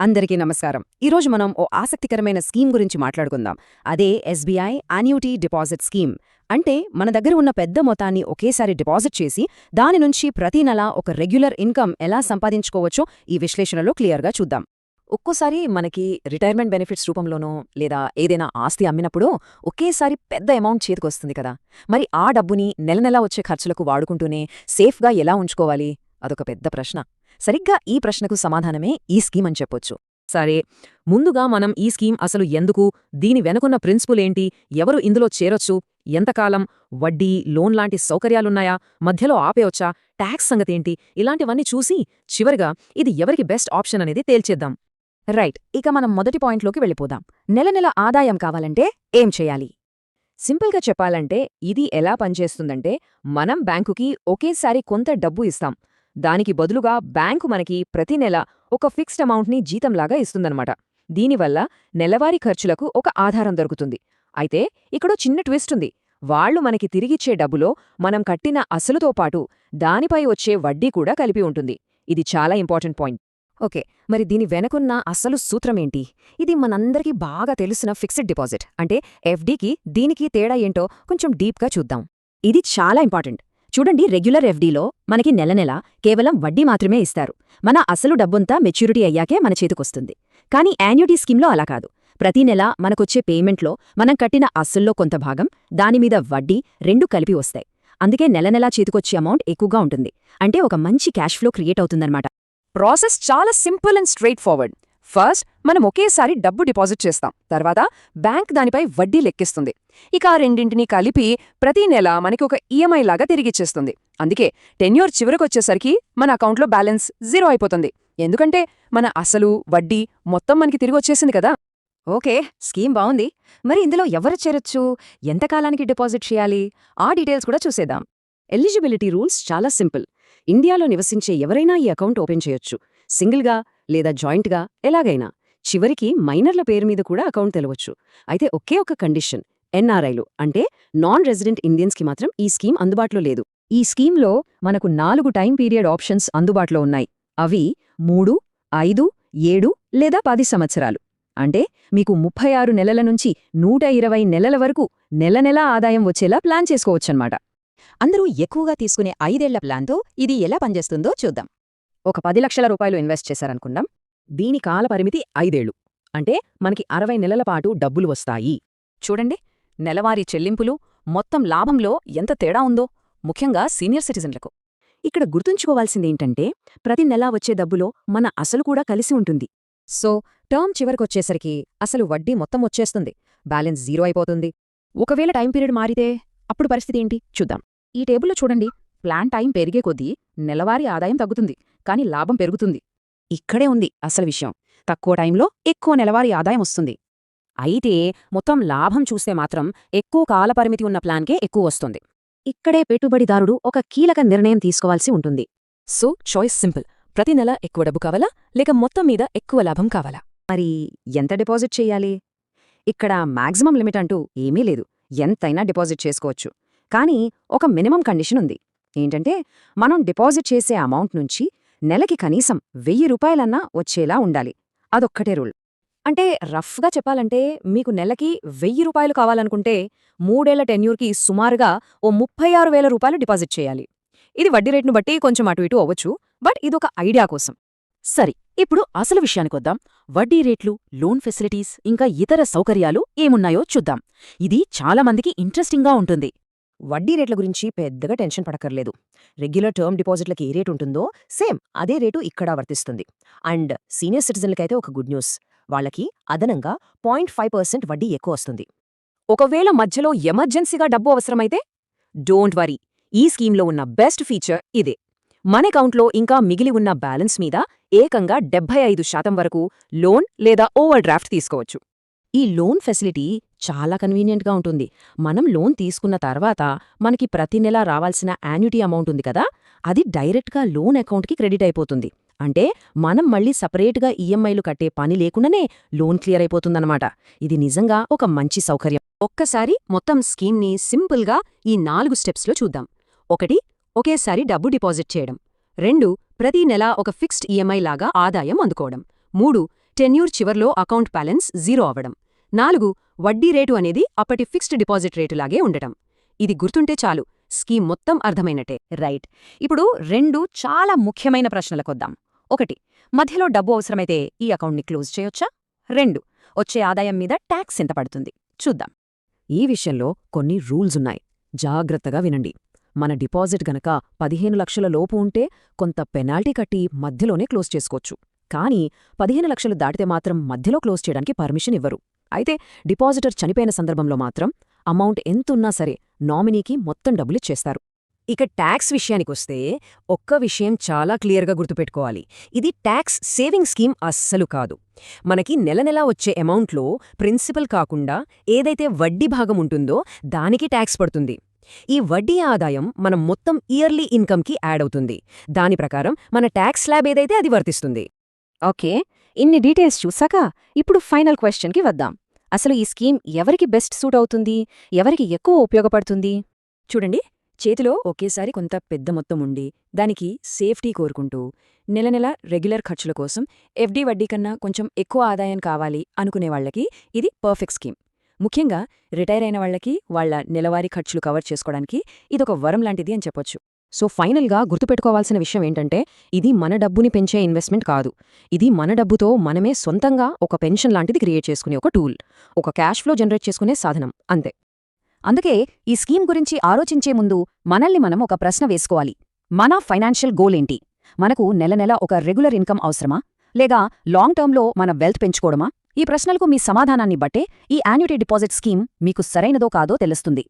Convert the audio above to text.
అందరికీ నమస్కారం. ఈరోజు మనం ఓ ఆసక్తికరమైన స్కీమ్ గురించి మాట్లాడుకుందాం. అదే ఎస్బీఐ యాన్యుటీ డిపాజిట్ స్కీమ్. అంటే మన దగ్గర ఉన్న పెద్ద మొత్తాన్ని ఒకేసారి డిపాజిట్ చేసి దాని నుంచి ప్రతి నెలా ఒక రెగ్యులర్ ఇన్కమ్ ఎలా సంపాదించుకోవచ్చో ఈ విశ్లేషణలో క్లియర్గా చూద్దాం. ఒక్కోసారి మనకి రిటైర్మెంట్ బెనిఫిట్స్ రూపంలోనో లేదా ఏదైనా ఆస్తి అమ్మినప్పుడు ఒకేసారి పెద్ద అమౌంట్ చేతికొస్తుంది కదా. మరి ఆ డబ్బుని నెలనెలా వచ్చే ఖర్చులకు వాడుకుంటూనే సేఫ్గా ఎలా ఉంచుకోవాలి? అదొక పెద్ద ప్రశ్న. సరిగ్గా ఈ ప్రశ్నకు సమాధానమే ఈ స్కీమ్ అని చెప్పొచ్చు. సరే, ముందుగా మనం ఈ స్కీమ్ అసలు ఎందుకు, దీని వెనుకున్న ప్రిన్సిపుల్ ఏంటి, ఎవరు ఇందులో చేరొచ్చు, ఎంతకాలం, వడ్డీ, లోన్ లాంటి సౌకర్యాలున్నాయా, మధ్యలో ఆపేయొచ్చా, ట్యాక్స్ సంగతేంటి, ఇలాంటివన్నీ చూసి చివరిగా ఇది ఎవరికి బెస్ట్ ఆప్షన్ అనేది తేల్చేద్దాం. రైట్, ఇక మనం మొదటి పాయింట్లోకి వెళ్ళిపోదాం. నెల ఆదాయం కావాలంటే ఏం చేయాలి? సింపుల్గా చెప్పాలంటే ఇది ఎలా పనిచేస్తుందంటే, మనం బ్యాంకుకి ఒకేసారి కొంత డబ్బు ఇస్తాం. దానికి బదులుగా బ్యాంకు మనకి ప్రతి నెల ఒక ఫిక్స్డ్ అమౌంట్ని జీతంలాగా ఇస్తుందన్నమాట. దీనివల్ల నెలవారీ ఖర్చులకు ఒక ఆధారం దొరుకుతుంది. అయితే ఇక్కడో చిన్న ట్విస్ట్ ఉంది. వాళ్లు మనకి తిరిగిచ్చే డబ్బులో మనం కట్టిన అసలుతో పాటు దానిపై వచ్చే వడ్డీ కూడా కలిపి ఉంటుంది. ఇది చాలా ఇంపార్టెంట్ పాయింట్. ఓకే, మరి దీని వెనకున్న అసలు సూత్రమేంటి? ఇది మనందరికీ బాగా తెలిసిన ఫిక్స్డ్ డిపాజిట్ అంటే ఎఫ్డీకి దీనికి తేడా ఏంటో కొంచెం డీప్గా చూద్దాం. ఇది చాలా ఇంపార్టెంట్. చూడండి, రెగ్యులర్ ఎఫ్డీలో మనకి నెల కేవలం వడ్డీ మాత్రమే ఇస్తారు. మన అసలు డబ్బుంతా మెచ్యూరిటీ అయ్యాకే మన చేతికొస్తుంది. కానీ యాన్యుటీ స్కీమ్లో అలా కాదు. ప్రతి నెల మనకొచ్చే పేమెంట్లో మనం కట్టిన అస్సుల్లో కొంత భాగం, దానిమీద వడ్డీ రెండూ కలిపి వస్తాయి. అందుకే నెలనెలా చేతికొచ్చే అమౌంట్ ఎక్కువగా ఉంటుంది. అంటే ఒక మంచి క్యాష్ ఫ్లో క్రియేట్ అవుతుందన్నమాట. ప్రాసెస్ చాలా simple and straight forward. First మనం ఒకేసారి డబ్బు డిపాజిట్ చేస్తాం. తర్వాత బ్యాంక్ దానిపై వడ్డీ లెక్కిస్తుంది. ఇక ఆ రెండింటినీ కలిపి ప్రతి నెల మనకి ఒక ఈఎంఐ లాగా తిరిగిచ్చేస్తుంది. అందుకే టెన్యూర్ చివరికొచ్చేసరికి మన అకౌంట్లో బ్యాలెన్స్ 0 అయిపోతుంది. ఎందుకంటే మన అసలు, వడ్డీ మొత్తం మనకి తిరిగొచ్చేసింది కదా. ఓకే, స్కీమ్ బావుంది. మరి ఇందులో ఎవరు చేరొచ్చు, ఎంతకాలానికి డిపాజిట్ చేయాలి, ఆ డీటెయిల్స్ కూడా చూసేద్దాం. ఎలిజిబిలిటీ రూల్స్ చాలా సింపుల్. ఇండియాలో నివసించే ఎవరైనా ఈ అకౌంట్ ఓపెన్ చేయొచ్చు. సింగిల్గా లేదా జాయింట్గా, ఎలాగైనా. చివరికి మైనర్ల పేరు మీద కూడా అకౌంట్ తెలవచ్చు. అయితే ఒకే ఒక కండిషన్, ఎన్ఆర్ఐలు అంటే నాన్ రెసిడెంట్ ఇండియన్స్కి మాత్రం ఈ స్కీమ్ అందుబాటులో లేదు. ఈ స్కీమ్లో మనకు 4 టైం పీరియడ్ ఆప్షన్స్ అందుబాటులో ఉన్నాయి. అవి 3, 5, 7 లేదా 10 సంవత్సరాలు. అంటే మీకు 36 నెలల నుంచి 120 నెలల వరకు నెలనెలా ఆదాయం వచ్చేలా ప్లాన్ చేసుకోవచ్చన్నమాట. అందరూ ఎక్కువగా తీసుకునే 5 ఏళ్ల ప్లాన్తో ఇది ఎలా పనిచేస్తుందో చూద్దాం. ఒక 10 లక్షల రూపాయలు ఇన్వెస్ట్ చేశారనుకుందాం. దీని కాలపరిమితి 5 ఏళ్లు. అంటే మనకి 60 నెలల పాటు డబ్బులు వస్తాయి. చూడండి, నెలవారీ చెల్లింపులు, మొత్తం లాభంలో ఎంత తేడా ఉందో, ముఖ్యంగా సీనియర్ సిటిజన్లకు. ఇక్కడ గుర్తుంచుకోవాల్సిందేంటంటే ప్రతి నెలా వచ్చే డబ్బులో మన అసలు కూడా కలిసి ఉంటుంది. సో టర్మ్ చివరికొచ్చేసరికి అసలు వడ్డీ మొత్తం వచ్చేస్తుంది, బ్యాలెన్స్ 0 అయిపోతుంది. ఒకవేళ టైం పీరియడ్ మారితే అప్పుడు పరిస్థితి ఏంటి చూద్దాం. ఈ టేబుల్లో చూడండి, ప్లాన్ టైం పెరిగే కొద్దీ నెలవారీ ఆదాయం తగ్గుతుంది, కానీ లాభం పెరుగుతుంది. ఇక్కడే ఉంది అసలు విషయం. తక్కువ టైంలో ఎక్కువ నెలవారీ ఆదాయం వస్తుంది. అయితే మొత్తం లాభం చూస్తే మాత్రం ఎక్కువ కాలపరిమితి ఉన్న ప్లాన్కే ఎక్కువ వస్తుంది. ఇక్కడే పెట్టుబడిదారుడు ఒక కీలక నిర్ణయం తీసుకోవాల్సి ఉంటుంది. So choice simple. ప్రతి నెల ఎక్కువ డబ్బు కావాలా, లేక మొత్తం మీద ఎక్కువ లాభం కావాలా? మరి ఎంత డిపాజిట్ చెయ్యాలి? ఇక్కడ మ్యాక్సిమం లిమిట్ అంటూ ఏమీ లేదు. ఎంతైనా డిపాజిట్ చేసుకోవచ్చు. కానీ ఒక మినిమం కండిషన్ ఉంది. ఏంటంటే మనం డిపాజిట్ చేసే అమౌంట్ నుంచి నెలకి కనీసం 1000 రూపాయలన్నా వచ్చేలా ఉండాలి. అదొక్కటే రూల్. అంటే రఫ్గా చెప్పాలంటే మీకు నెలకి 1000 రూపాయలు కావాలనుకుంటే 3 ఏళ్ల టెన్యూర్కి సుమారుగా ఓ 36,000 రూపాయలు డిపాజిట్ చేయాలి. ఇది వడ్డీ రేటును బట్టి కొంచెం అటు ఇటు అవ్వచ్చు, బట్ ఇదొక ఐడియా కోసం. సరే, ఇప్పుడు అసలు విషయానికొద్దాం. వడ్డీ రేట్లు, లోన్ ఫెసిలిటీస్, ఇంకా ఇతర సౌకర్యాలు ఏమున్నాయో చూద్దాం. ఇది చాలా మందికి ఇంట్రెస్టింగ్గా ఉంటుంది. వడ్డీ రేట్ల గురించి పెద్దగా టెన్షన్ పడక్కర్లేదు. రెగ్యులర్ టర్మ్ డిపాజిట్లకి ఏ రేటు ఉంటుందో సేమ్ అదే రేటు ఇక్కడ వర్తిస్తుంది. అండ్ సీనియర్ సిటిజన్లకైతే ఒక గుడ్ న్యూస్. వాళ్ళకి అదనంగా 0.5% వడ్డీ ఎక్కువ వస్తుంది. ఒకవేళ మధ్యలో ఎమర్జెన్సీగా డబ్బు అవసరమైతే డోంట్ వరీ, ఈ స్కీమ్లో ఉన్న బెస్ట్ ఫీచర్ ఇదే. మన అకౌంట్లో ఇంకా మిగిలి ఉన్న బ్యాలెన్స్ మీద ఏకంగా 75% వరకు లోన్ లేదా ఓవర్ డ్రాఫ్ట్ తీసుకోవచ్చు. ఈ లోన్ ఫెసిలిటీ చాలా కన్వీనియంట్గా ఉంటుంది. మనం లోన్ తీసుకున్న తర్వాత మనకి ప్రతి నెలా రావాల్సిన యాన్యుటీ అమౌంట్ ఉంది కదా, అది డైరెక్ట్గా లోన్ అకౌంట్కి క్రెడిట్ అయిపోతుంది. అంటే మనం మళ్ళీ సపరేట్గా ఈఎంఐలు కట్టే పని లేకుండానే లోన్ క్లియర్ అయిపోతుందన్నమాట. ఇది నిజంగా ఒక మంచి సౌకర్యం. ఒక్కసారి మొత్తం స్కీమ్ని సింపుల్గా ఈ 4 స్టెప్స్లో చూద్దాం. 1. ఒకేసారి డబ్బు డిపాజిట్ చేయడం. 2. ప్రతి నెలా ఒక ఫిక్స్డ్ ఈఎంఐ లాగా ఆదాయం అందుకోవడం. 3. టెన్యూర్ చివర్లో అకౌంట్ బ్యాలెన్స్ 0 అవ్వడం. 4 వడ్డీ రేటు అనేది అప్పటి ఫిక్స్డ్ డిపాజిట్ రేటులాగే ఉండటం. ఇది గుర్తుంటే చాలు, స్కీమ్ మొత్తం అర్థమైనట్టే. రైట్. ఇప్పుడు 2 చాలా ముఖ్యమైన ప్రశ్నలకొద్దాం. 1 మధ్యలో డబ్బు అవసరమైతే ఈ అకౌంట్ని క్లోజ్ చేయొచ్చా? 2 వచ్చే ఆదాయం మీద ట్యాక్స్ ఎంత పడుతుంది? చూద్దాం. ఈ విషయంలో కొన్ని రూల్సున్నాయి. జాగ్రత్తగా వినండి. మన డిపాజిట్ గనక 15 లక్షల లోపు ఉంటే కొంత పెనాల్టీ కట్టి మధ్యలోనే క్లోజ్ చేసుకోవచ్చు. కానీ 15 లక్షలు దాటితే మాత్రం మధ్యలో క్లోజ్ చేయడానికి పర్మిషన్ ఇవ్వరు. అయితే డిపాజిటర్ చనిపోయిన సందర్భంలో మాత్రం అమౌంట్ ఎంతున్నా సరే నామినీకి మొత్తం డబ్బులిచ్చేస్తారు. ఇక ట్యాక్స్ విషయానికొస్తే ఒక్క విషయం చాలా క్లియర్గా గుర్తుపెట్టుకోవాలి. ఇది ట్యాక్స్ సేవింగ్ స్కీమ్ అస్సలు కాదు. మనకి నెలనెలా వచ్చే అమౌంట్లో ప్రిన్సిపల్ కాకుండా ఏదైతే వడ్డీ భాగం ఉంటుందో దానికి ట్యాక్స్ పడుతుంది. ఈ వడ్డీ ఆదాయం మన మొత్తం ఇయర్లీ ఇన్కమ్కి యాడ్ అవుతుంది. దాని ప్రకారం మన ట్యాక్స్ స్లాబ్ ఏదైతే అది వర్తిస్తుంది. ఓకే, ఇన్ని డీటెయిల్స్ చూసాక ఇప్పుడు ఫైనల్ క్వశ్చన్కి వద్దాం. అసలు ఈ స్కీమ్ ఎవరికి బెస్ట్ సూట్ అవుతుంది? ఎవరికి ఎక్కువ ఉపయోగపడుతుంది? చూడండి, చేతిలో ఒకేసారి కొంత పెద్ద మొత్తం ఉండి దానికి సేఫ్టీ కోరుకుంటూ నెలనెల రెగ్యులర్ ఖర్చుల కోసం ఎఫ్డీ వడ్డీ కన్నా కొంచెం ఎక్కువ ఆదాయం కావాలి అనుకునేవాళ్లకి ఇది పర్ఫెక్ట్ స్కీమ్. ముఖ్యంగా రిటైర్ అయిన వాళ్లకి వాళ్ల నెలవారీ ఖర్చులు కవర్ చేసుకోవడానికి ఇదొక వరం లాంటిది అని చెప్పొచ్చు. సో ఫైనల్గా గుర్తుపెట్టుకోవాల్సిన విషయం ఏంటంటే, ఇది మన డబ్బుని పెంచే ఇన్వెస్ట్మెంట్ కాదు. ఇది మన డబ్బుతో మనమే సొంతంగా ఒక పెన్షన్ లాంటిది క్రియేట్ చేసుకునే ఒక టూల్, ఒక క్యాష్ ఫ్లో జనరేట్ చేసుకునే సాధనం, అంతే. అందుకే ఈ స్కీమ్ గురించి ఆలోచించే ముందు మనల్ని మనం ఒక ప్రశ్న వేసుకోవాలి. మన ఫైనాన్షియల్ గోల్ ఏంటి? మనకు నెలనెల ఒక రెగ్యులర్ ఇన్కమ్ అవసరమా, లేదా లాంగ్ టర్మ్లో మన వెల్త్ పెంచుకోవడమా? ఈ ప్రశ్నలకు మీ సమాధానాన్ని బట్టే ఈ యాన్యుటీ డిపాజిట్ స్కీమ్ మీకు సరైనదో కాదో తెలుస్తుంది.